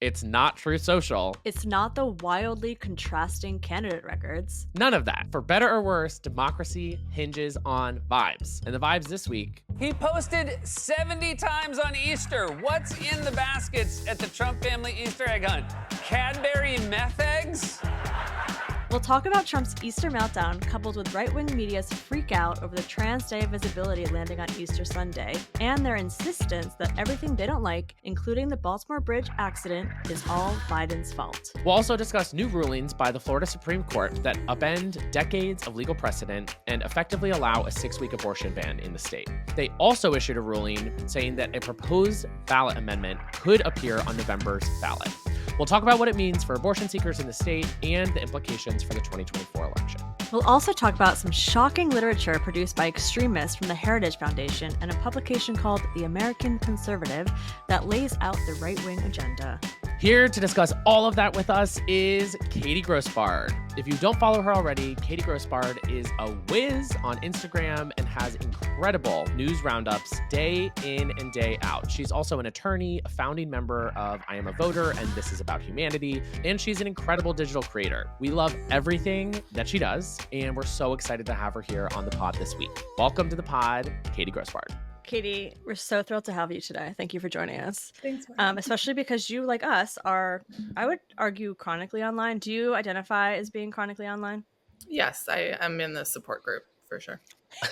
It's not Truth Social. It's not the wildly contrasting candidate records. None of that. For better or worse, democracy hinges on vibes. And the vibes this week. He posted 70 times on Easter. What's in the baskets at the Trump family Easter egg hunt? Cadbury meth eggs? We'll talk about Trump's Easter meltdown coupled with right-wing media's freakout over the Trans Day of Visibility landing on Easter Sunday, and their insistence that everything they don't like, including the Baltimore Bridge accident, is all Biden's fault. We'll also discuss new rulings by the Florida Supreme Court that upend decades of legal precedent and effectively allow a 6-week abortion ban in the state. They also issued a ruling saying that a proposed ballot amendment could appear on November's ballot. We'll talk about what it means for abortion seekers in the state and the implications for the 2024 election. We'll also talk about some shocking literature produced by extremists from the Heritage Foundation and a publication called The American Conservative that lays out the right-wing agenda. Here to discuss all of that with us is Katie Grossbard. If you don't follow her already, Katie Grossbard is a whiz on Instagram and has incredible news roundups day in and day out. She's also an attorney, a founding member of I Am a Voter and This Is About Humanity, and she's an incredible digital creator. We love everything that she does, and we're so excited to have her here on the pod this week. Welcome to the pod, Katie Grossbard. Katie, we're so thrilled to have you today. Thank you for joining us. Thanks. Especially because you, like us, are, I would argue, chronically online. Do you identify as being chronically online? Yes, I am in the support group for sure.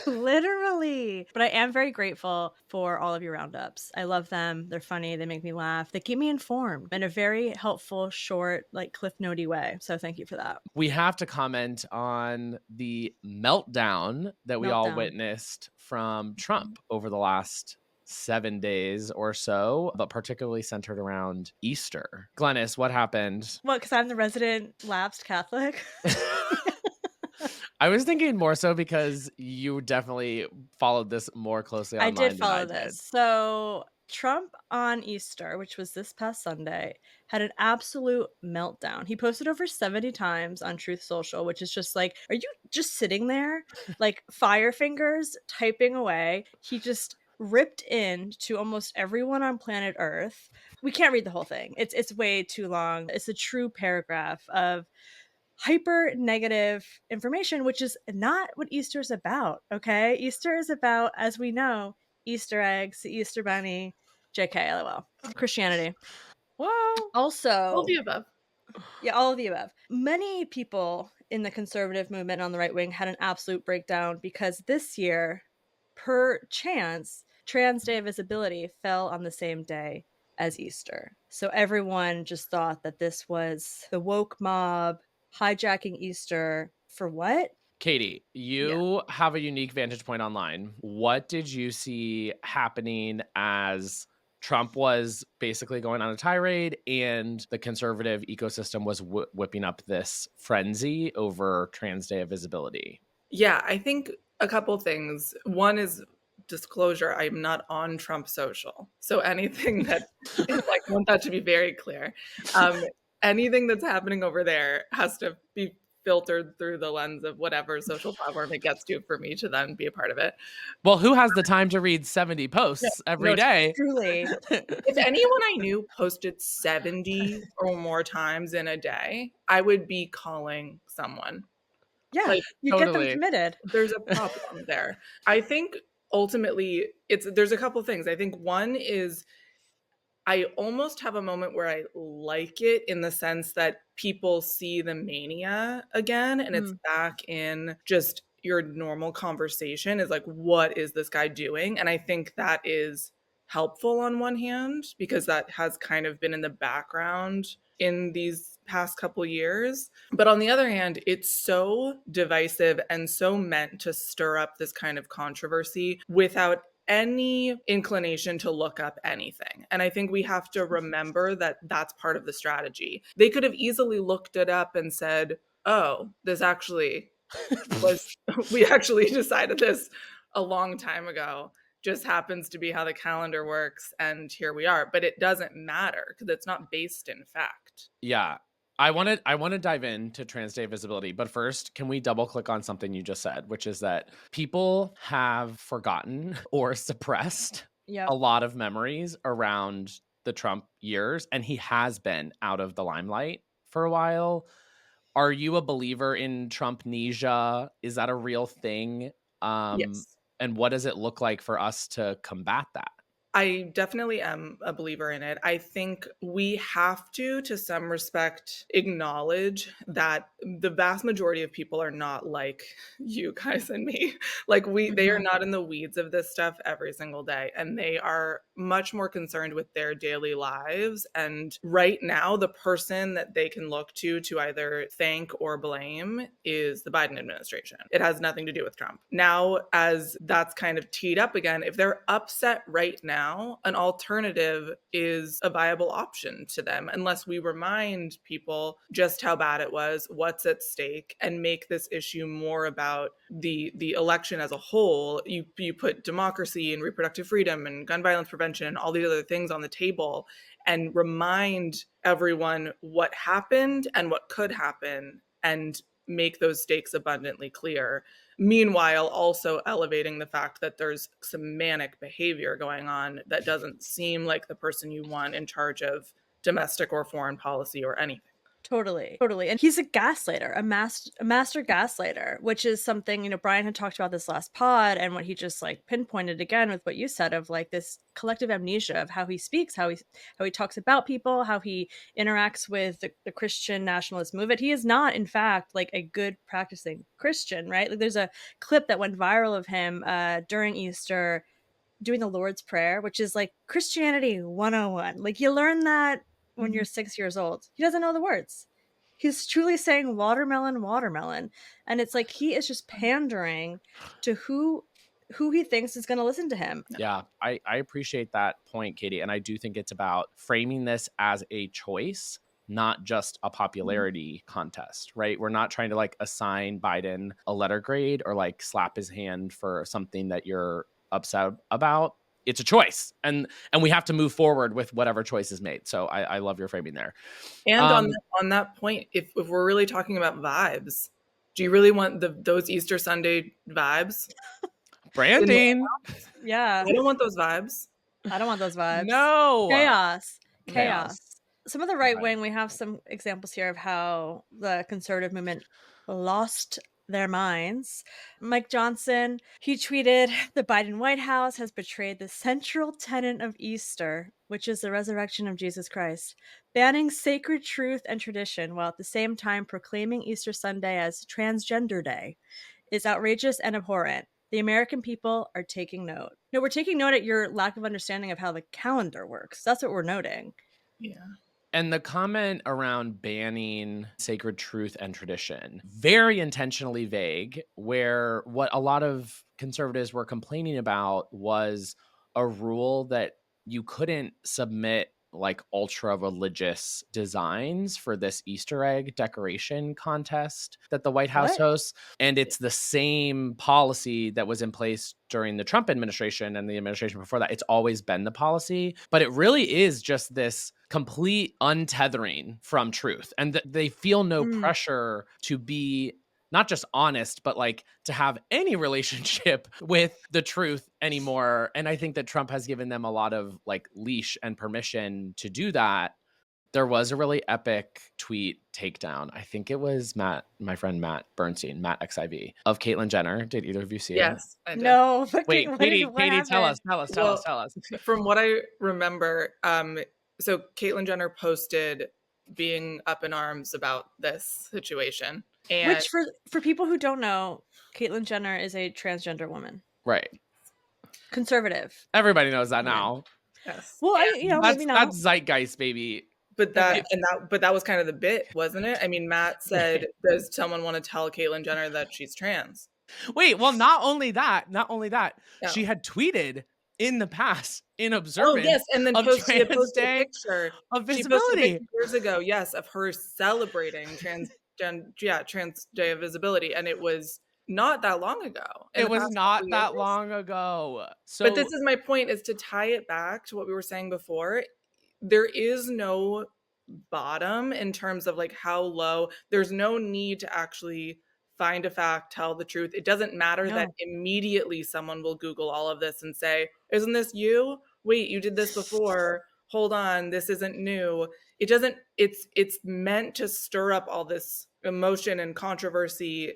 Literally. But I am very grateful for all of your roundups. I love them. They're funny. They make me laugh. They keep me informed in a very helpful, short, like Cliff Note-y way. So thank you for that. We have to comment on the meltdown that we all witnessed from Trump over the last 7 days or so, but particularly centered around Easter. Glennis, what happened? What, because I'm the resident lapsed Catholic? I was thinking more so because you definitely followed this more closely online. I did follow this. So Trump on Easter, which was this past Sunday, had an absolute meltdown. He posted over 70 times on Truth Social, which is just like, are you just sitting there like fire fingers typing away? He just ripped in to almost everyone on planet Earth. We can't read the whole thing. It's way too long. It's a true paragraph of hyper negative information, which is not what Easter is about. Okay. Easter is about, as we know, Easter eggs, the Easter bunny, JK, LOL, Christianity. Well, also All the above. Yeah, all of the above. Many people in the conservative movement on the right wing had an absolute breakdown because this year, per chance, Trans Day of Visibility fell on the same day as Easter. So everyone just thought that this was the woke mob hijacking Easter for what? Katie, you have a unique vantage point online. What did you see happening as Trump was basically going on a tirade and the conservative ecosystem was whipping up this frenzy over Trans Day of Visibility? Yeah, I think a couple things. One is disclosure. I'm not on Trump social. So anything that is like, I want that to be very clear. Anything that's happening over there has to be filtered through the lens of whatever social platform it gets to for me to then be a part of it. Well, who has the time to read 70 posts every day? Truly. If anyone I knew posted 70 or more times in a day, I would be calling someone. Yeah, like, you totally. get them committed. There's a problem there. I think ultimately there's a couple things. I think one is I almost have a moment where I like it in the sense that people see the mania again and it's back in just your normal conversation is like, what is this guy doing? And I think that is helpful on one hand because that has kind of been in the background in these past couple years. But on the other hand, it's so divisive and so meant to stir up this kind of controversy without any inclination to look up anything. And I think we have to remember that that's part of the strategy. They could have easily looked it up and said, oh, this actually was, we actually decided this a long time ago. Just happens to be how the calendar works. And here we are. But it doesn't matter because it's not based in fact. Yeah. I want to dive into Trans Day Visibility, but first, can we double click on something you just said, which is that people have forgotten or suppressed a lot of memories around the Trump years, and he has been out of the limelight for a while. Are you a believer in Trumpnesia? Is that a real thing? Yes. And what does it look like for us to combat that? I definitely am a believer in it. I think we have to some respect, acknowledge that the vast majority of people are not like you guys and me. Like they are not in the weeds of this stuff every single day, and they are much more concerned with their daily lives. And right now, the person that they can look to either thank or blame is the Biden administration. It has nothing to do with Trump. Now, as that's kind of teed up again, if they're upset right now, an alternative is a viable option to them, unless we remind people just how bad it was, what's at stake, and make this issue more about the election as a whole. You put democracy and reproductive freedom and gun violence prevention and all these other things on the table, and remind everyone what happened and what could happen, and make those stakes abundantly clear. Meanwhile, also elevating the fact that there's some manic behavior going on that doesn't seem like the person you want in charge of domestic or foreign policy or anything. Totally. And he's a gaslighter, a master gaslighter, which is something, you know, Brian had talked about this last pod, and what he just like pinpointed again with what you said of like this collective amnesia of how he speaks, how he talks about people, how he interacts with the Christian nationalist movement. He is not, in fact, like a good practicing Christian, right? Like there's a clip that went viral of him during Easter doing the Lord's Prayer, which is like Christianity 101. Like you learn that when you're 6 years old. He doesn't know the words. He's truly saying watermelon, watermelon. And it's like he is just pandering to who he thinks is going to listen to him. Yeah, I appreciate that point, Katie. And I do think it's about framing this as a choice, not just a popularity contest, right? We're not trying to like assign Biden a letter grade or like slap his hand for something that you're upset about. It's a choice, and we have to move forward with whatever choice is made. So I love your framing there. And on that point, if we're really talking about vibes, do you really want those Easter Sunday vibes? Branding. Yeah. I don't want those vibes. I don't want those vibes. No. Chaos. Some of the right wing, we have some examples here of how the conservative movement lost their minds. Mike Johnson, he tweeted, "The Biden White House has betrayed the central tenet of Easter, which is the resurrection of Jesus Christ, banning sacred truth and tradition while at the same time proclaiming Easter Sunday as Transgender Day is outrageous and abhorrent. The American people are taking note." No, we're taking note at your lack of understanding of how the calendar works. That's what we're noting. Yeah. And the comment around banning sacred truth and tradition, very intentionally vague, where what a lot of conservatives were complaining about was a rule that you couldn't submit like ultra religious designs for this Easter egg decoration contest that the White House hosts. And it's the same policy that was in place during the Trump administration and the administration before that. It's always been the policy, but it really is just this complete untethering from truth. And they feel no pressure to be not just honest, but like to have any relationship with the truth anymore. And I think that Trump has given them a lot of like leash and permission to do that. There was a really epic tweet takedown. I think it was my friend Matt Bernstein, Matt XIV, of Caitlyn Jenner. Did either of you see it? Yes, I did. No. Wait, Katie, tell us. From what I remember, so Caitlyn Jenner posted being up in arms about this situation. And which for people who don't know, Caitlyn Jenner is a transgender woman. Right. Conservative. Everybody knows that now. Yes. Well, maybe not. That's zeitgeist, baby. But that was kind of the bit, wasn't it? I mean, Matt said, "Does someone want to tell Caitlyn Jenner that she's trans?" Wait, well, not only that, No. she had tweeted in the past in observance. Oh yes, and then posted a picture of visibility. She posted a picture years ago, yes, of her celebrating Trans Day of Visibility, and it was not that long ago. It was not that long ago. So, but this is my point: is to tie it back to what we were saying before. There is no bottom in terms of like how low. There's no need to actually find a fact, tell the truth. It doesn't matter that immediately someone will Google all of this and say, "Isn't this you? Wait, you did this before." hold on, this isn't new. It doesn't, it's meant to stir up all this emotion and controversy.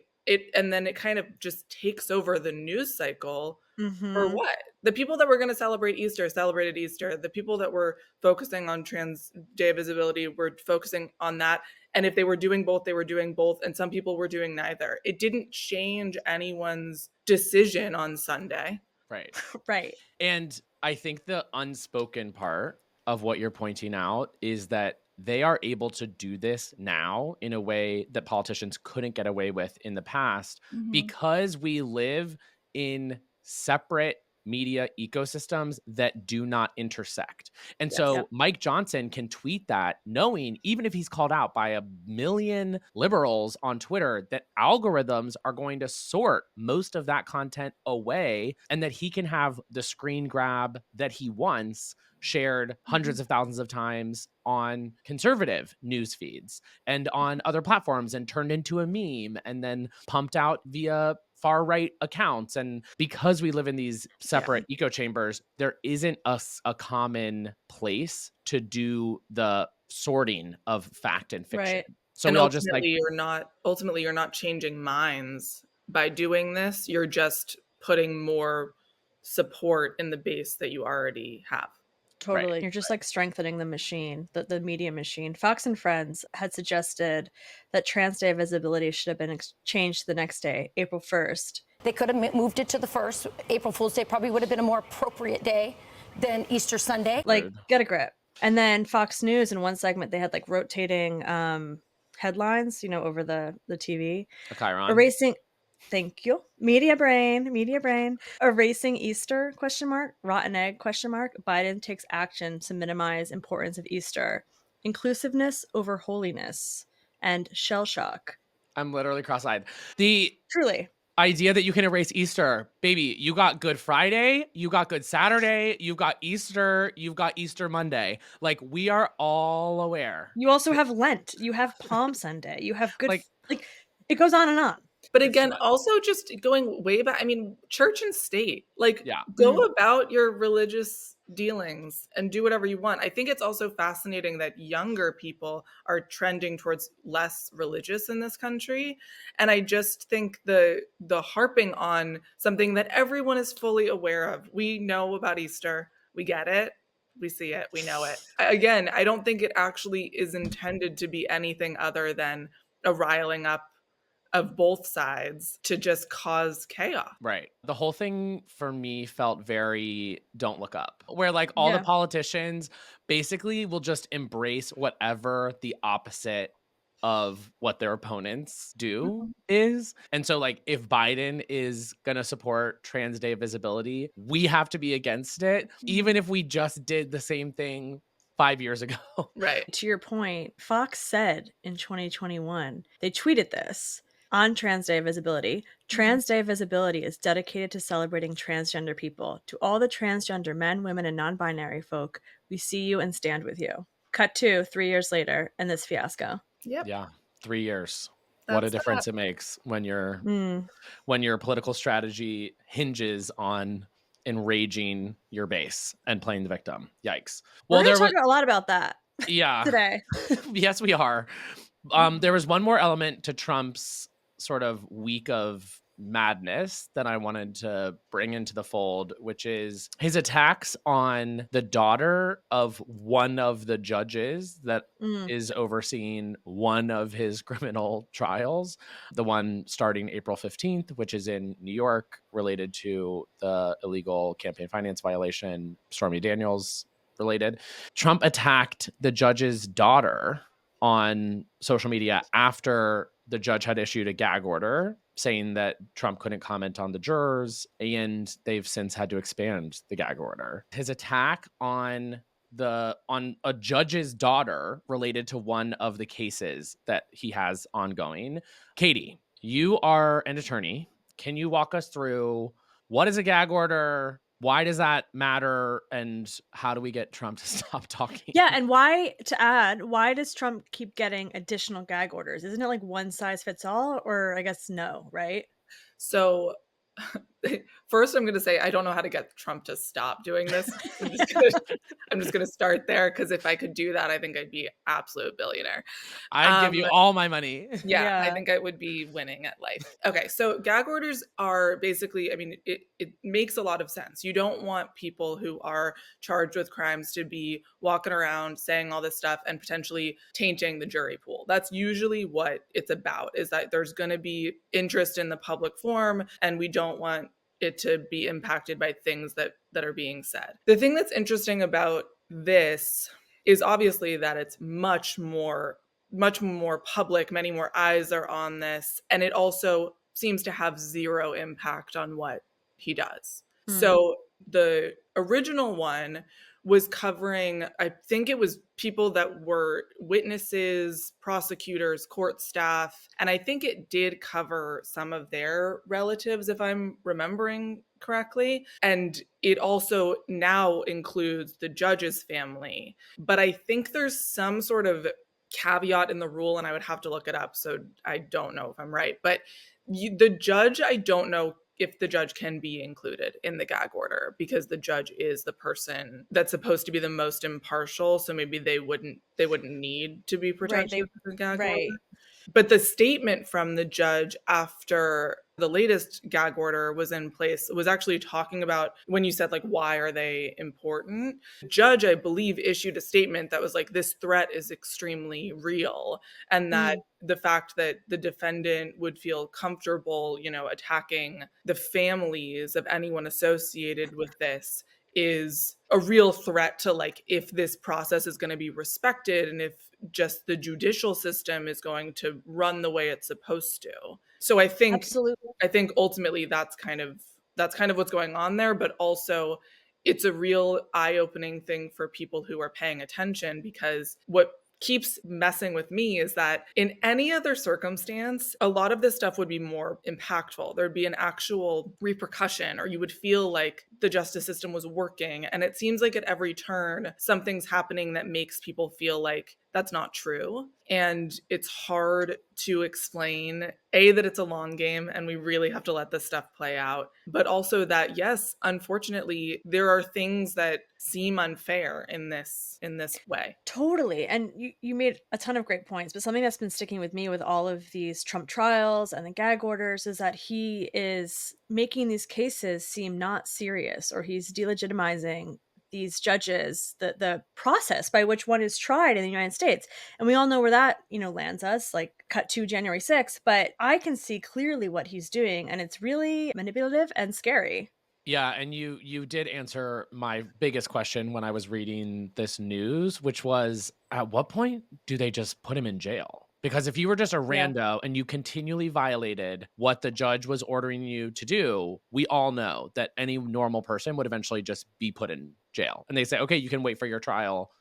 And then it kind of just takes over the news cycle. For Mm-hmm. what? The people that were going to celebrate Easter celebrated Easter. The people that were focusing on Trans Day of Visibility were focusing on that. And if they were doing both, they were doing both. And some people were doing neither. It didn't change anyone's decision on Sunday. Right. Right. And I think the unspoken part of what you're pointing out is that they are able to do this now in a way that politicians couldn't get away with in the past because we live in separate media ecosystems that do not intersect. And Yes. so Yep. Mike Johnson can tweet that knowing, even if he's called out by a million liberals on Twitter, that algorithms are going to sort most of that content away and that he can have the screen grab that he wants shared hundreds of thousands of times on conservative news feeds and on other platforms and turned into a meme and then pumped out via far right accounts. And because we live in these separate echo chambers, there isn't a common place to do the sorting of fact and fiction. Right. So and we all just ultimately you're not changing minds by doing this. You're just putting more support in the base that you already have. Totally. Right. You're just like strengthening the machine, the media machine. Fox and Friends had suggested that Trans Day of Visibility should have been changed to the next day, April 1st. They could have moved it to the 1st. April Fool's Day probably would have been a more appropriate day than Easter Sunday. Like, get a grip. And then Fox News, in one segment, they had like rotating headlines, over the TV. a Chiron. Erasing, thank you. Media brain. Erasing Easter, ? Rotten egg, ? Biden takes action to minimize importance of Easter. Inclusiveness over holiness. And shell shock. I'm literally cross-eyed. The Truly. idea that you can erase Easter, baby, you got Good Friday, you got Good Saturday, you got Easter, you've got Easter Monday. Like, we are all aware. You also have Lent. You have Palm Sunday. You have good, Like- like it goes on and on. But again, also just going way back, I mean, church and state, like, Yeah. go about your religious dealings and do whatever you want. I think it's also fascinating that younger people are trending towards less religious in this country. And I just think the harping on something that everyone is fully aware of. We know about Easter. We get it. We see it. We know it. Again, I don't think it actually is intended to be anything other than a riling up of both sides to just cause chaos. Right. The whole thing for me felt very Don't Look Up, where like all the politicians basically will just embrace whatever the opposite of what their opponents do is. And so like if Biden is going to support Trans Day Visibility, we have to be against it, even if we just did the same thing 5 years ago. Right. To your point, Fox said in 2021, they tweeted this on Trans Day of Visibility. Trans Day of Visibility is dedicated to celebrating transgender people. To all the transgender men, women, and non-binary folk, we see you and stand with you. Cut to 3 years later and this fiasco. Yep. Yeah. 3 years. What a That's difference it makes when your political strategy hinges on enraging your base and playing the victim. Yikes. We're going to talk a lot about that today. Yes, we are. There was one more element to Trump's sort of week of madness that I wanted to bring into the fold, which is his attacks on the daughter of one of the judges that is overseeing one of his criminal trials, the one starting April 15th, which is in New York, related to the illegal campaign finance violation, Stormy Daniels related. Trump attacked the judge's daughter on social media after the judge had issued a gag order saying that Trump couldn't comment on the jurors, and they've since had to expand the gag order. His attack on a judge's daughter related to one of the cases that he has ongoing. Katie, you are an attorney. Can you walk us through what is a gag order? Why does that matter? And how do we get Trump to stop talking? Yeah, and why does Trump keep getting additional gag orders? Isn't it like one size fits all? Or I guess no, right? So First, I'm going to say I don't know how to get Trump to stop doing this. I'm just going to start there, because if I could do that, I think I'd be absolute billionaire. I'd give you all my money. Yeah, I Yeah. think I would be winning at life. Okay, so gag orders are basically, I mean, it makes a lot of sense. You don't want people who are charged with crimes to be walking around saying all this stuff and potentially tainting the jury pool. That's usually what it's about, is that there's going to be interest in the public forum, and we don't want it to be impacted by things that are being said. The thing that's interesting about this is obviously that it's much more public, many more eyes are on this, and it also seems to have zero impact on what he does. So the original one was covering, I think it was people that were witnesses, prosecutors, court staff, and I think it did cover some of their relatives, if I'm remembering correctly. And it also now includes the judge's family. But I think there's some sort of caveat in the rule, and I would have to look it up, so I don't know if I'm right. But the judge, I don't know if the judge can be included in the gag order, because the judge is the person that's supposed to be the most impartial, so maybe they wouldn't need to be protected in the gag order. But the statement from the judge after the latest gag order was in place was actually talking about, when you said, like, why are they important? The judge, I believe, issued a statement that was like, this threat is extremely real, and that the fact that the defendant would feel comfortable, attacking the families of anyone associated with this is a real threat to, like, if this process is going to be respected, and if just the judicial system is going to run the way it's supposed to. So I think ultimately that's kind of what's going on there, but also it's a real eye-opening thing for people who are paying attention, because what keeps messing with me is that in any other circumstance, a lot of this stuff would be more impactful. There'd be an actual repercussion, or you would feel like the justice system was working. And it seems like at every turn, something's happening that makes people feel like that's not true. And it's hard to explain, A, that it's a long game and we really have to let this stuff play out, but also that, yes, unfortunately, there are things that seem unfair in this way. Totally. And you made a ton of great points, but something that's been sticking with me with all of these Trump trials and the gag orders is that he is making these cases seem not serious, or he's delegitimizing these judges, the process by which one is tried in the United States. And we all know where that, lands us, like cut to January 6th. But I can see clearly what he's doing, and it's really manipulative and scary. Yeah, and you did answer my biggest question when I was reading this news, which was, at what point do they just put him in jail? Because if you were just a rando and you continually violated what the judge was ordering you to do, we all know that any normal person would eventually just be put in jail. And they say, okay, you can wait for your trial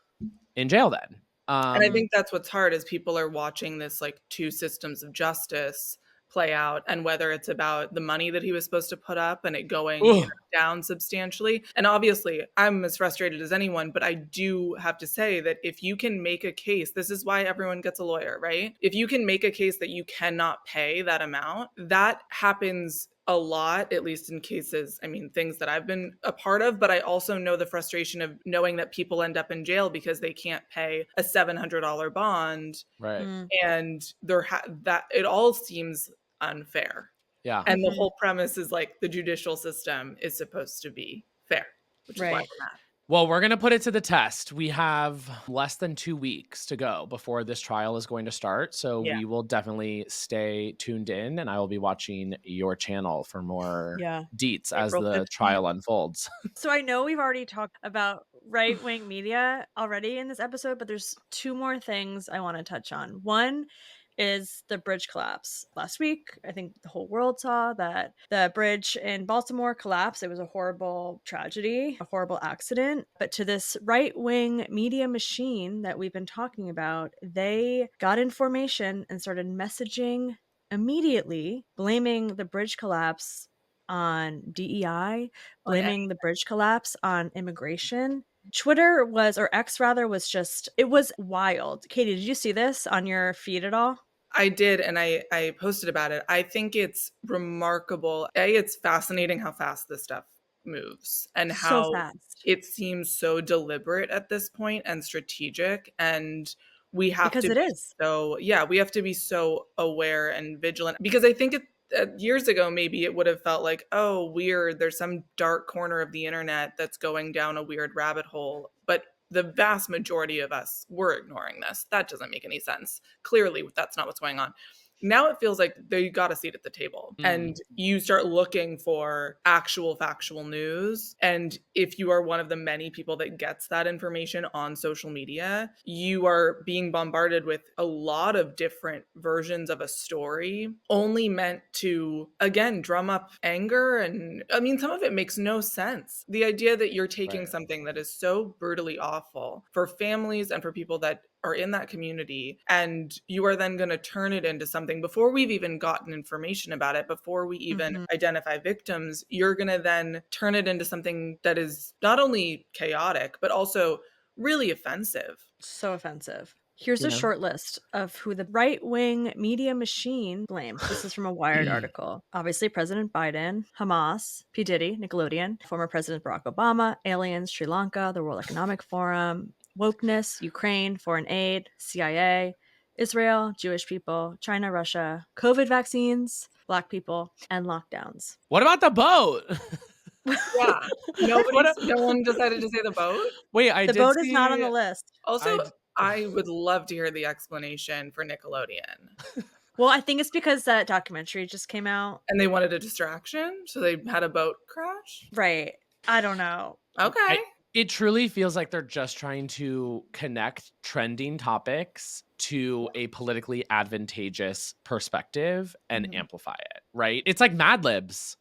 in jail then. And I think that's what's hard, is people are watching this, like, two systems of justice play out, and whether it's about the money that he was supposed to put up and it going down substantially. And obviously I'm as frustrated as anyone, but I do have to say that if you can make a case, this is why everyone gets a lawyer, right? If you can make a case that you cannot pay that amount, that happens a lot, at least in cases, things that I've been a part of, but I also know the frustration of knowing that people end up in jail because they can't pay a $700 bond. Right. And that it all seems unfair. Yeah. And the whole premise is, like, the judicial system is supposed to be fair, which is why we're mad. Well, we're going to put it to the test. We have less than 2 weeks to go before this trial is going to start. So we will definitely stay tuned in, and I will be watching your channel for more deets as the trial unfolds. So I know we've already talked about right-wing media already in this episode, but there's 2 more things I want to touch on. One is the bridge collapse. Last week, I think the whole world saw that the bridge in Baltimore collapsed. It was a horrible tragedy, a horrible accident. But to this right-wing media machine that we've been talking about, they got information and started messaging immediately, blaming the bridge collapse on DEI, blaming the bridge collapse on immigration. Twitter was, or X rather, was just, it was wild. Katie, did you see this on your feed at all? I did, and I posted about it. I think it's remarkable. It's fascinating how fast this stuff moves and So how fast. it seems so deliberate at this point and strategic. And we have Because to it be is. we have to be so aware and vigilant, because I think years ago, maybe it would have felt like, oh, weird, there's some dark corner of the internet that's going down a weird rabbit hole. But the vast majority of us were ignoring this. That doesn't make any sense. Clearly, that's not what's going on. Now it feels like they got a seat at the table, and you start looking for actual factual news. And if you are one of the many people that gets that information on social media, you are being bombarded with a lot of different versions of a story, only meant to, again, drum up anger. And I mean, some of it makes no sense. The idea that you're taking something that is so brutally awful for families and for people that are in that community, and you are then going to turn it into something before we've even gotten information about it, before we even identify victims, you're going to then turn it into something that is not only chaotic, but also really offensive. So offensive. Here's a short list of who the right-wing media machine blames. This is from a Wired article. Obviously, President Biden, Hamas, P. Diddy, Nickelodeon, former President Barack Obama, aliens, Sri Lanka, the World Economic Forum, wokeness, Ukraine, foreign aid, CIA, Israel, Jewish people, China, Russia, COVID vaccines, Black people, and lockdowns. What about the boat? Yeah. No one decided to say the boat. Wait, I The did boat see... is not on the list. Also, I would love to hear the explanation for Nickelodeon. Well, I think it's because that documentary just came out. And they wanted a distraction, so they had a boat crash? Right. I don't know. Okay. It truly feels like they're just trying to connect trending topics to a politically advantageous perspective and amplify it, right? It's like Mad Libs.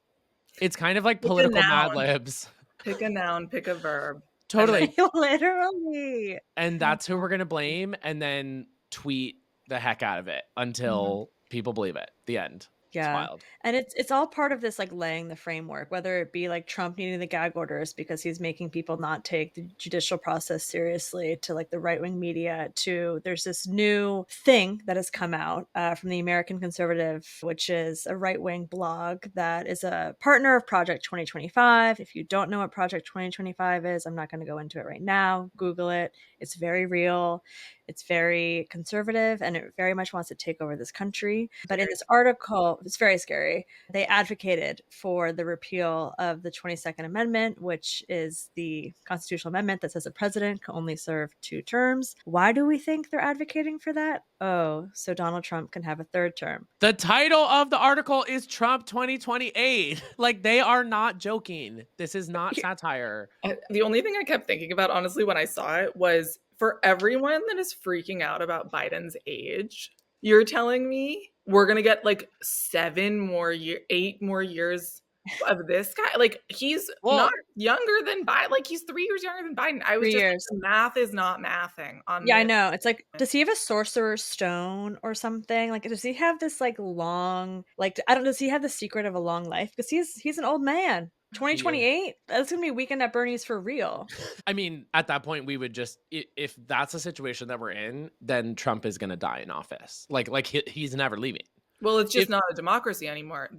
It's kind of like political Mad Libs. Pick a noun, pick a verb. Totally. Literally. And that's who we're going to blame, and then tweet the heck out of it until people believe it. The end. Yeah. It's wild. And it's all part of this, like, laying the framework, whether it be like Trump needing the gag orders because he's making people not take the judicial process seriously, to like the right-wing media, to there's this new thing that has come out from the American Conservative, which is a right-wing blog that is a partner of Project 2025. If you don't know what Project 2025 is, I'm not going to go into it right now. Google it. It's very real. It's very conservative, and it very much wants to take over this country. But in this article, it's very scary. They advocated for the repeal of the 22nd Amendment, which is the constitutional amendment that says a president can only serve 2 terms. Why do we think they're advocating for that? Oh, so Donald Trump can have a 3rd term. The title of the article is Trump 2028. Like, they are not joking. This is not satire. The only thing I kept thinking about, honestly, when I saw it was, for everyone that is freaking out about Biden's age, you're telling me we're going to get like 8 more years of this guy? Like, he's not younger than Biden. Like, he's 3 years younger than Biden. I was 3 just years. like, math is not mathing on Yeah, I this. know. It's like, does he have a sorcerer's stone or something? Like, does he have this like long, like, I don't know, does he have the secret of a long life? Because he's an old man. 2028? That's gonna be Weekend at Bernie's for real. I mean, at that point, we would just, if that's a situation that we're in, then Trump is going to die in office. Like he's never leaving. Well, it's just not a democracy anymore.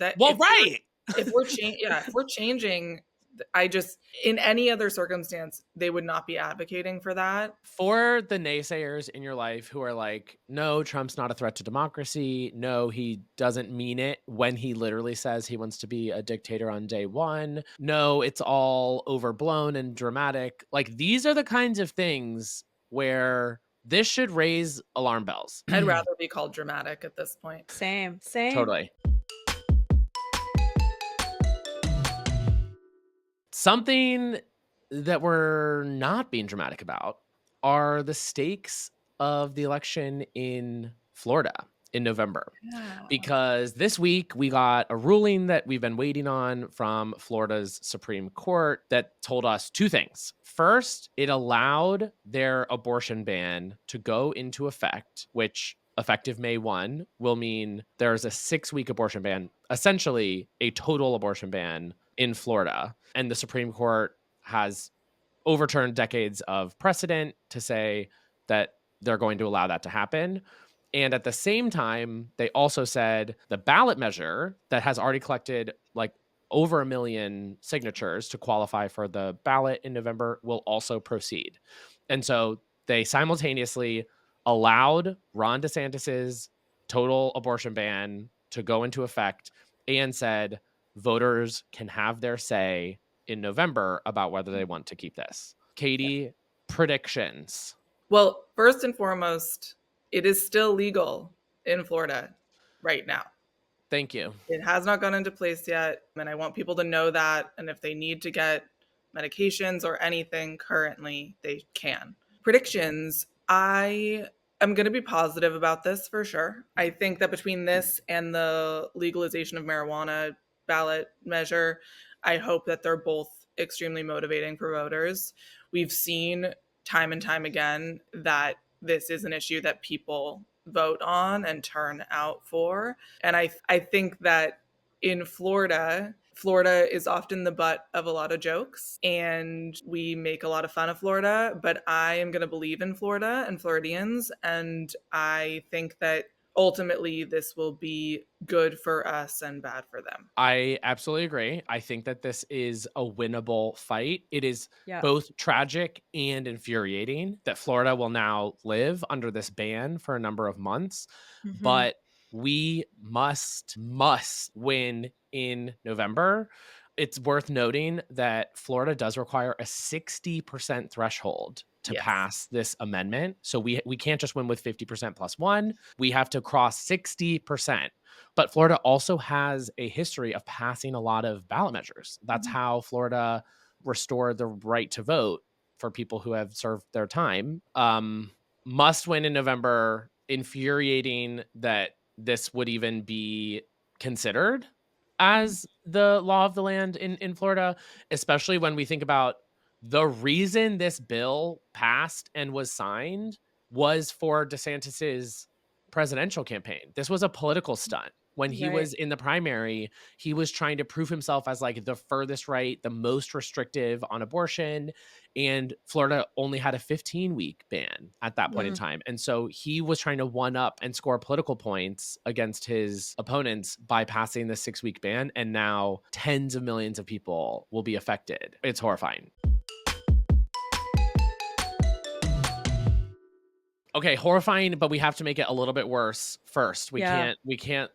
If we're changing, I just, in any other circumstance, they would not be advocating for that. For the naysayers in your life who are like, no, Trump's not a threat to democracy. No, he doesn't mean it when he literally says he wants to be a dictator on day one. No, it's all overblown and dramatic. Like, these are the kinds of things where this should raise alarm bells. I'd rather be called dramatic at this point. Same. Totally. Something that we're not being dramatic about are the stakes of the election in Florida in November. Yeah. Because this week we got a ruling that we've been waiting on from Florida's Supreme Court that told us 2 things. First, it allowed their abortion ban to go into effect, which effective May 1 will mean there's a 6-week abortion ban, essentially a total abortion ban in Florida. And the Supreme Court has overturned decades of precedent to say that they're going to allow that to happen. And at the same time, they also said the ballot measure that has already collected like over 1 million signatures to qualify for the ballot in November will also proceed. And so they simultaneously allowed Ron DeSantis's total abortion ban to go into effect and said voters can have their say in November about whether they want to keep this. Katie, predictions. Well, first and foremost, it is still legal in Florida right now. Thank you. It has not gone into place yet, and I want people to know that. And if they need to get medications or anything currently, they can. Predictions, I am going to be positive about this for sure. I think that between this and the legalization of marijuana ballot measure, I hope that they're both extremely motivating for voters. We've seen time and time again that this is an issue that people vote on and turn out for. And I think that in Florida is often the butt of a lot of jokes and we make a lot of fun of Florida, but I am going to believe in Florida and Floridians. And I think that ultimately this will be good for us and bad for them. I absolutely agree. I think that this is a winnable fight. It is Yeah. both tragic and infuriating that Florida will now live under this ban for a number of months, Mhm. but we must win in November. It's worth noting that Florida does require a 60% threshold to Yes. pass this amendment. So we can't just win with 50% plus one. We have to cross 60%. But Florida also has a history of passing a lot of ballot measures. That's how Florida restored the right to vote for people who have served their time. Must win in November. Infuriating that this would even be considered as the law of the land in Florida, especially when we think about the reason this bill passed and was signed was for DeSantis's presidential campaign. This was a political stunt. When he Right. was in the primary, he was trying to prove himself as like the furthest right, the most restrictive on abortion. And Florida only had a 15-week ban at that point in time. And so he was trying to one up and score political points against his opponents by passing the 6-week ban. And now tens of millions of people will be affected. It's horrifying. Okay, horrifying, but we have to make it a little bit worse first. We Yeah. can't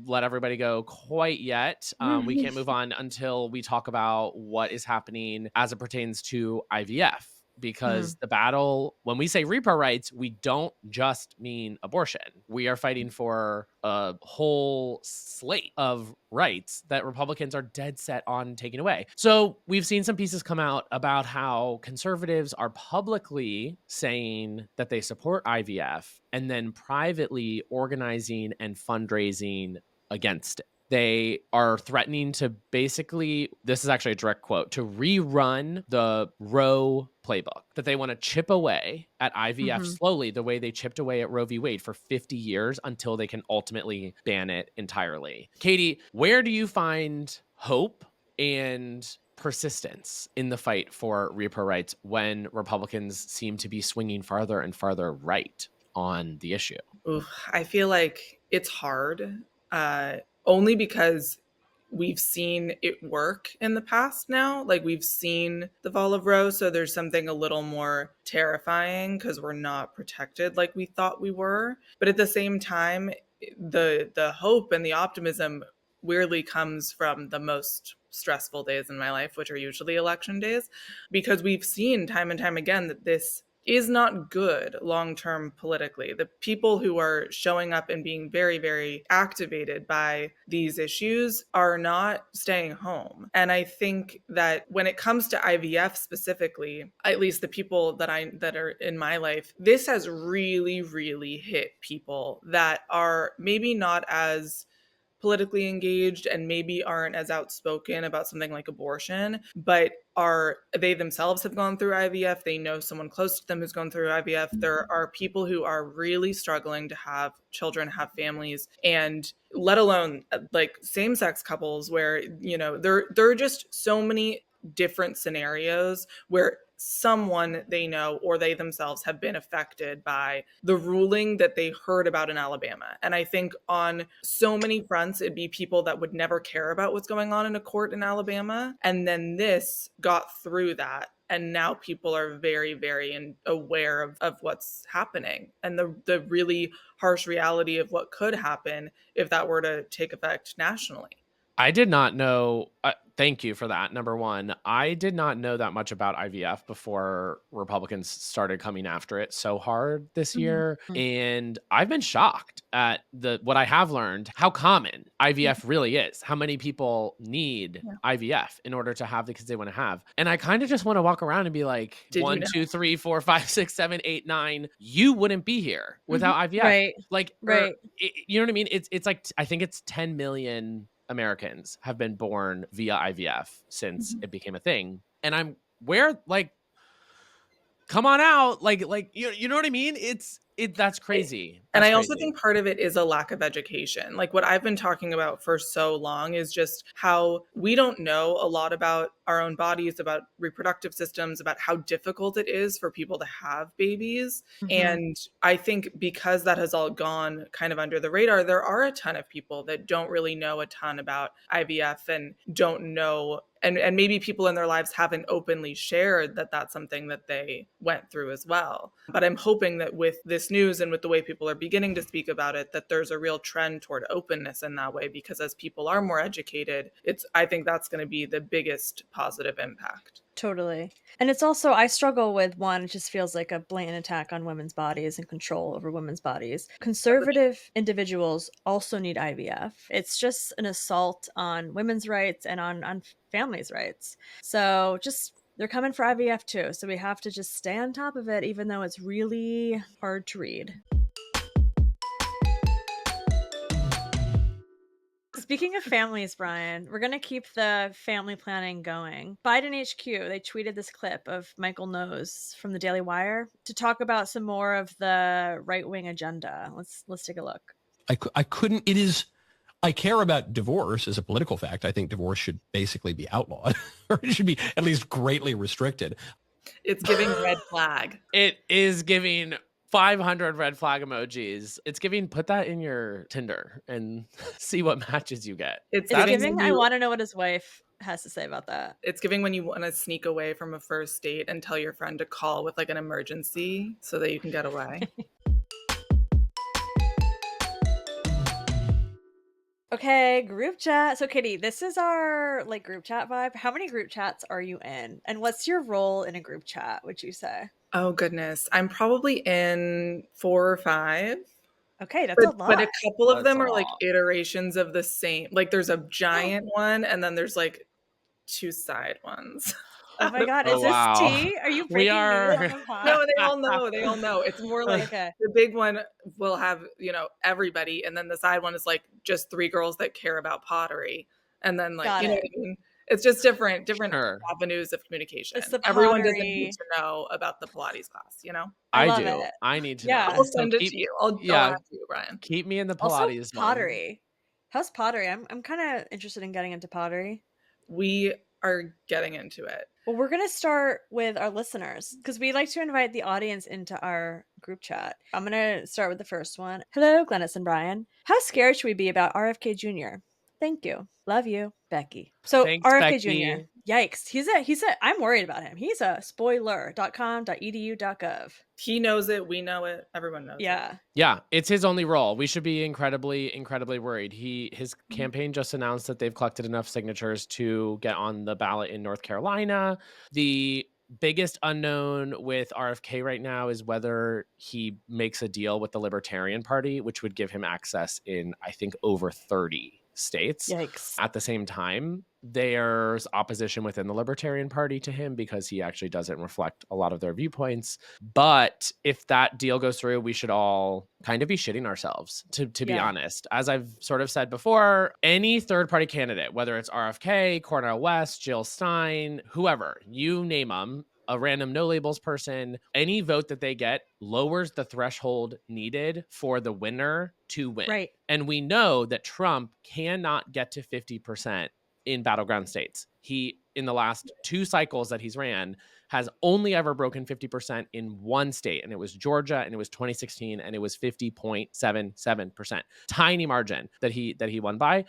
let everybody go quite yet. We can't move on until we talk about what is happening as it pertains to IVF. Because the battle, when we say repro rights, we don't just mean abortion. We are fighting for a whole slate of rights that Republicans are dead set on taking away. So we've seen some pieces come out about how conservatives are publicly saying that they support IVF and then privately organizing and fundraising against it. They are threatening to basically, this is actually a direct quote, to rerun the Roe playbook, that they want to chip away at IVF slowly the way they chipped away at Roe v. Wade for 50 years until they can ultimately ban it entirely. Katie, where do you find hope and persistence in the fight for repro rights when Republicans seem to be swinging farther and farther right on the issue? Ooh, I feel like it's hard. Only because we've seen it work in the past now. Like we've seen the fall of Roe. So there's something a little more terrifying because we're not protected like we thought we were. But at the same time, the hope and the optimism weirdly comes from the most stressful days in my life, which are usually election days, because we've seen time and time again that this is not good long-term politically. The people who are showing up and being very, very activated by these issues are not staying home. And I think that when it comes to IVF specifically, at least the people that are in my life, this has really, really hit people that are maybe not as politically engaged and maybe aren't as outspoken about something like abortion, but they themselves have gone through IVF. They know someone close to them who's gone through IVF. There are people who are really struggling to have children, have families, and let alone like same-sex couples where, there are just so many different scenarios where someone they know or they themselves have been affected by the ruling that they heard about in Alabama. And I think on so many fronts, it'd be people that would never care about what's going on in a court in Alabama. And then this got through that. And now people are very, very aware of what's happening and the really harsh reality of what could happen if that were to take effect nationally. I did not know. Thank you for that. Number one, I did not know that much about IVF before Republicans started coming after it so hard this year. And I've been shocked at what I have learned, how common IVF really is, how many people need IVF in order to have the kids they want to have. And I kind of just want to walk around and be like, Did you 1, know? 2, 3, 4, 5, 6, 7, 8, 9, you wouldn't be here without IVF. Right. Like, Right. You know what I mean? It's like, I think it's 10 million Americans have been born via IVF since it became a thing. And come on out. Like, you know what I mean? That's crazy. And That's I also crazy. think part of it is a lack of education. Like what I've been talking about for so long is just how we don't know a lot about our own bodies, about reproductive systems, about how difficult it is for people to have babies. And I think because that has all gone kind of under the radar, there are a ton of people that don't really know a ton about IVF and don't know. And maybe people in their lives haven't openly shared that that's something that they went through as well. But I'm hoping that with this news and with the way people are beginning to speak about it, that there's a real trend toward openness in that way, because as people are more educated, I think that's going to be the biggest positive impact. Totally. And it's also, I struggle with one, it just feels like a blatant attack on women's bodies and control over women's bodies. Conservative individuals also need IVF. It's just an assault on women's rights and on families' rights. So they're coming for IVF too. So we have to just stay on top of it, even though it's really hard to read. Speaking of families, Brian, we're going to keep the family planning going. Biden HQ, they tweeted this clip of Michael Knowles from the Daily Wire to talk about some more of the right-wing agenda. Let's take a look. I care about divorce as a political fact. I think divorce should basically be outlawed, or it should be at least greatly restricted. It's giving red flag. It is giving 500 red flag emojis. It's giving, put that in your Tinder and see what matches you get. It's giving, I want to know what his wife has to say about that. It's giving when you want to sneak away from a first date and tell your friend to call with like an emergency so that you can get away. Okay, group chat. So Katie, this is our like group chat vibe. How many group chats are you in? And what's your role in a group chat, would you say? Oh goodness. I'm probably in 4 or 5. Okay, that's a lot. But a couple of That's them a are like lot. iterations of the same. Like there's a giant one and then there's like 2 side ones. Oh my God, is Oh, this wow. tea? Are you breaking news on the pod? No, they all know. They all know. It's more like Okay. the big one will have, everybody. And then the side one is like just 3 girls that care about pottery. And then like, Got you know it. what I mean? It's just different Sure. avenues of communication. It's the Everyone doesn't pottery. need to know about the Pilates class, I love do. it. I need to Yeah. know. I'll So send it keep- to you. I'll ask you, Brian. Keep me in the Also, Pilates one. pottery. How's pottery? I'm kind of interested in getting into pottery. We are getting into it. Well, we're going to start with our listeners because we like to invite the audience into our group chat. I'm going to start with the first one. Hello, Glennis and Brian. How scared should we be about RFK Jr.? Thank you. Love you, Becky. So Thanks, RFK Becky. Jr. Yikes. He's a, I'm worried about him. He's a spoiler.com.edu.gov. He knows it. We know it. Everyone knows it. Yeah. Yeah, it's his only role. We should be incredibly, incredibly worried. His campaign just announced that they've collected enough signatures to get on the ballot in North Carolina. The biggest unknown with RFK right now is whether he makes a deal with the Libertarian Party, which would give him access in, I think, over 30 states. Yikes. At the same time, there's opposition within the Libertarian Party to him because he actually doesn't reflect a lot of their viewpoints. But if that deal goes through, we should all kind of be shitting ourselves, to be Yeah. honest. As I've sort of said before, any third-party candidate, whether it's RFK, Cornel West, Jill Stein, whoever, you name them, a random no labels person, any vote that they get lowers the threshold needed for the winner to win. Right. And we know that Trump cannot get to 50% in battleground states. He, in the last 2 cycles that he's ran, has only ever broken 50% in one state, and it was Georgia, and it was 2016, and it was 50.77%. Tiny margin that he won by.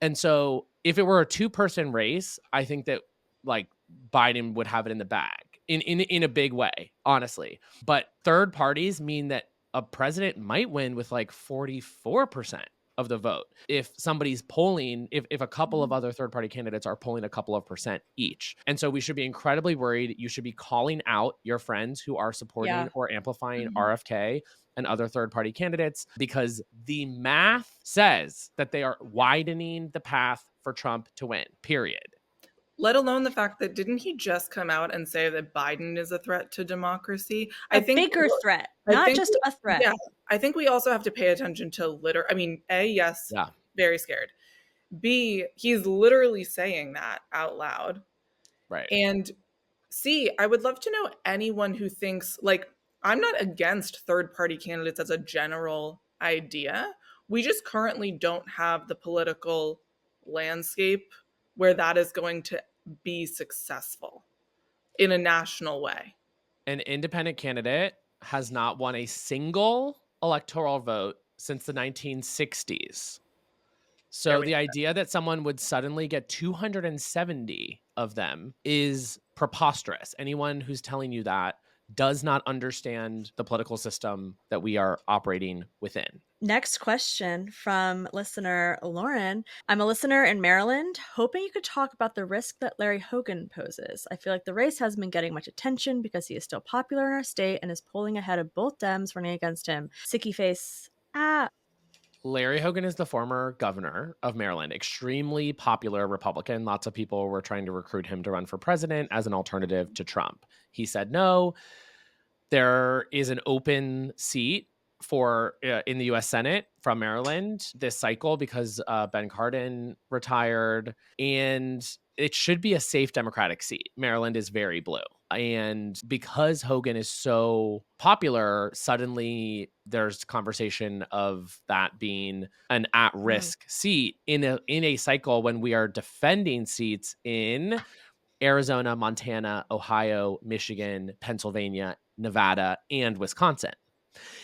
And so if it were a two-person race, I think that like Biden would have it in the bag in a big way, honestly. But third parties mean that a president might win with like 44% of the vote if somebody's polling, if a couple of other third party candidates are polling a couple of percent each. And so we should be incredibly worried. You should be calling out your friends who are supporting Yeah. or amplifying RFK and other third party candidates, because the math says that they are widening the path for Trump to win, period. Let alone the fact that didn't he just come out and say that Biden is a threat to democracy? A bigger threat, I not think just a threat. Yeah, I think we also have to pay attention to I mean, A, yes, Yeah. very scared. B, he's literally saying that out loud. Right. And C, I would love to know anyone who thinks, like, I'm not against third-party candidates as a general idea. We just currently don't have the political landscape where that is going to be successful in a national way. An independent candidate has not won a single electoral vote since the 1960s. So the idea that someone would suddenly get 270 of them is preposterous. Anyone who's telling you that does not understand the political system that we are operating within. Next question from listener Lauren. I'm a listener in Maryland, hoping you could talk about the risk that Larry Hogan poses. I feel like the race hasn't been getting much attention because he is still popular in our state and is polling ahead of both Dems running against him. Sicky face. Larry Hogan is the former governor of Maryland, extremely popular Republican. Lots of people were trying to recruit him to run for president as an alternative to Trump. He said no. There is an open seat for in the U.S. Senate from Maryland this cycle because Ben Cardin retired, and it should be a safe Democratic seat. Maryland is very blue. And because Hogan is so popular, suddenly there's conversation of that being an at-risk seat in a cycle when we are defending seats in Arizona, Montana, Ohio, Michigan, Pennsylvania, Nevada, and Wisconsin.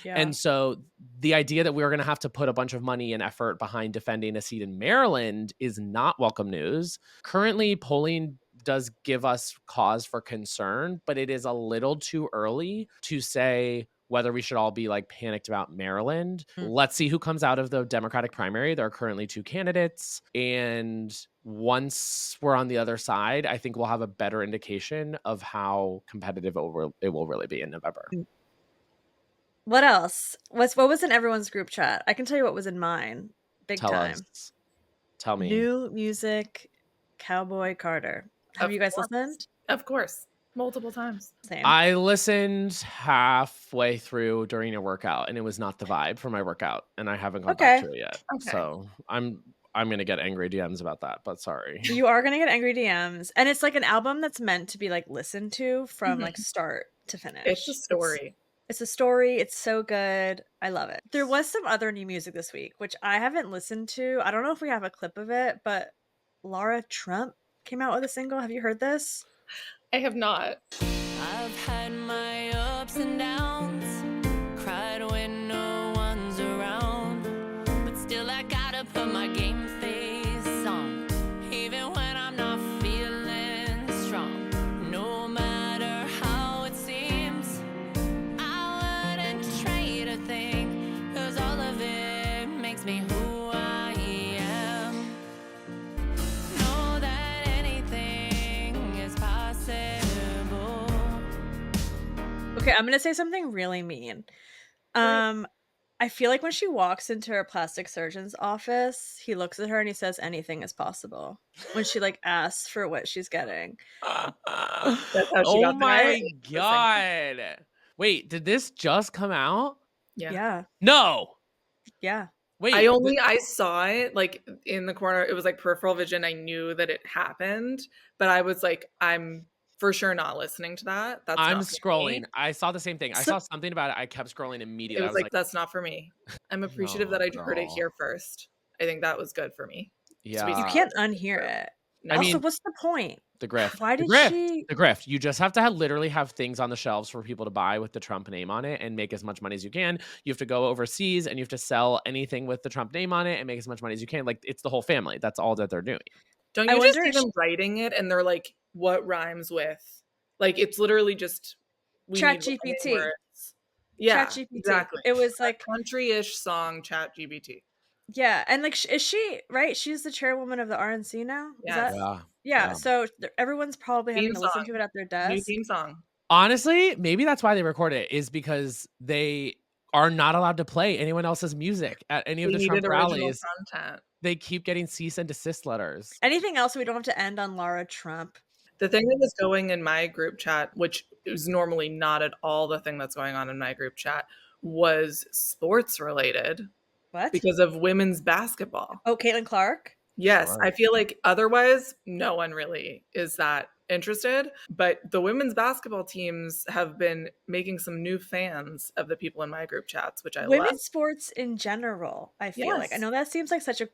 Yeah. And so the idea that we're going to have to put a bunch of money and effort behind defending a seat in Maryland is not welcome news. Currently, polling does give us cause for concern, but it is a little too early to say whether we should all be like panicked about Maryland. Let's see who comes out of the Democratic primary. There are currently two candidates. And once we're on the other side, I think we'll have a better indication of how competitive it will really be in November. What else? What was in everyone's group chat? I can tell you what was in mine. Tell time. us. Tell me. New music, Cowboy Carter. Have you guys listened? Of course. Multiple times. Same. I listened halfway through during a workout, and it was not the vibe for my workout, and I haven't gone back to it yet. Okay. So I'm going to get angry DMs about that, but sorry. You are going to get angry DMs. And it's like an album that's meant to be like listened to from like start to finish. It's a story. It's a story. It's so good. I love it. There was some other new music this week, which I haven't listened to. I don't know if we have a clip of it, but Lara Trump came out with a single. Have you heard this? I have not. I've had my ups and downs, cried when no one's around, but still I gotta put my game face on, even when I'm not feeling strong. No matter how it seems, I wouldn't trade a thing, 'cause all of it makes me who I am. Know that anything is possible. Okay, I'm gonna say something really mean. I feel like when she walks into her plastic surgeon's office, he looks at her and he says anything is possible when she like asks for what she's getting. That's how she Oh got my God. Wait, did this just come out? Yeah. No. Yeah. Wait. I saw it like in the corner. It was like peripheral vision. I knew that it happened, but I was like, I'm for sure not listening to that. I'm not for scrolling. me. I saw the same thing. I saw something about it. I kept scrolling It immediately. was like, that's not for me. I'm appreciative that I heard it here first. I think that was good for me. Yeah. You can't unhear it. I Also, mean, what's the point? The grift. Why The did grift. she? The grift. You just have to literally have things on the shelves for people to buy with the Trump name on it and make as much money as you can. You have to go overseas and you have to sell anything with the Trump name on it and make as much money as you can. Like, it's the whole family. That's all that they're doing. Don't I you just wonder see if them writing it and they're like, what rhymes with? Like, it's literally just we need rhyming ChatGPT. words. Yeah, ChatGPT. exactly. It was like, Country-ish song ChatGPT. yeah, and like, is she right? She's the chairwoman of the RNC now. Is Yes. that? Yeah. So everyone's probably having Theme to listen song. to it at their New desk. theme song. Honestly, maybe that's why they record it, is because they are not allowed to play anyone else's music at any of They the Trump needed original rallies. content. They keep getting cease and desist letters. Anything else? We don't have to end on Lara Trump. The thing that was going in my group chat, which is normally not at all the thing that's going on in my group chat, was sports related What? because of women's basketball. Oh, Caitlin Clark. Yes, Sure. I feel like otherwise no one really is that interested, but the women's basketball teams have been making some new fans of the people in my group chats, which I Women's love. sports in general, I feel like. I Yes. know that seems like such a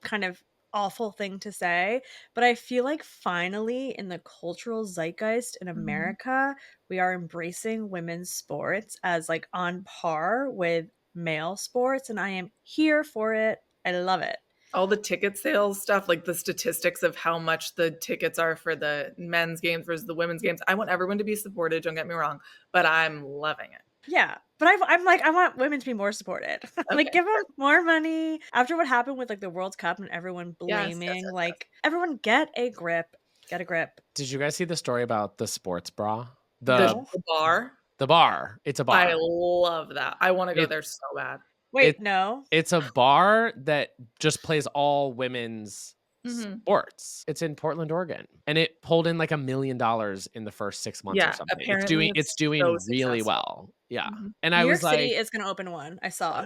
kind of awful thing to say, but I feel like finally in the cultural zeitgeist in America, we are embracing women's sports as like on par with male sports, and I am here for it. I love it. All the ticket sales stuff, like the statistics of how much the tickets are for the men's games versus the women's games. I want everyone to be supported, don't get me wrong, but I'm loving it. Yeah, but I'm like, I want women to be more supported. Like, give them more money. After what happened with like the World Cup and everyone Yes, blaming, yes. like, everyone get a grip. Get a grip. Did you guys see the story about the sports bra? The bar. The bar. It's a bar. I love that. I want to go there so bad. Wait, no. It's a bar that just plays all women's sports. It's in Portland, Oregon, and it pulled in like $1 million in the first 6 months or something. apparently It's doing so really successful. well. Yeah, and New I York was like, City is going to open one. I saw.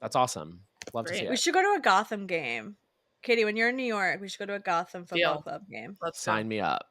that's awesome. Love to see Great. We it. should go to a Gotham game. Katie, when you're in New York, we should go to a Gotham football Deal. club game. Let's Sign me up.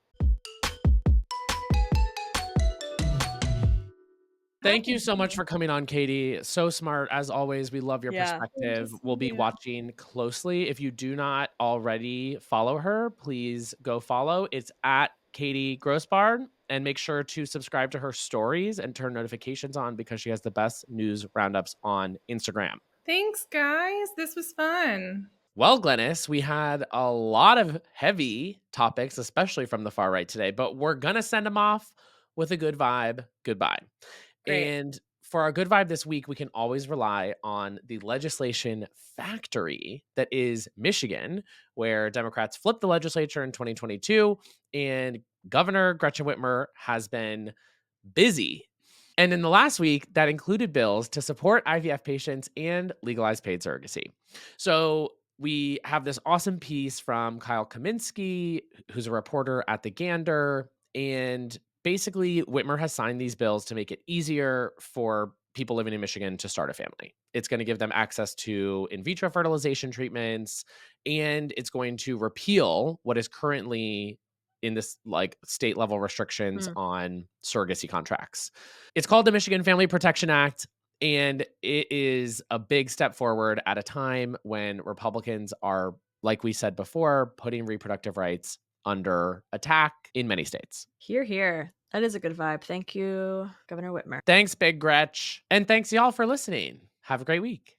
Thank you so much for coming on, Katie. So smart as always. We love your Yeah. perspective. We'll be watching closely. If you do not already follow her, please go follow. It's at Katie Grossbard, and make sure to subscribe to her stories and turn notifications on because she has the best news roundups on Instagram. Thanks, guys. This was fun. Well, Glennis, we had a lot of heavy topics, especially from the far right today, but we're going to send them off with a good vibe. Goodbye. Great. And for our good vibe this week, we can always rely on the legislation factory that is Michigan, where Democrats flipped the legislature in 2022, and Governor Gretchen Whitmer has been busy. And in the last week, that included bills to support IVF patients and legalize paid surrogacy. So we have this awesome piece from Kyle Kaminsky, who's a reporter at The Gander, and basically, Whitmer has signed these bills to make it easier for people living in Michigan to start a family. It's going to give them access to in vitro fertilization treatments, and it's going to repeal what is currently in this like state level restrictions on surrogacy contracts. It's called the Michigan Family Protection Act, and it is a big step forward at a time when Republicans are, like we said before, putting reproductive rights under attack in many states. Here, here. That is a good vibe. Thank you, Governor Whitmer. Thanks, Big Gretch. And thanks, y'all, for listening. Have a great week.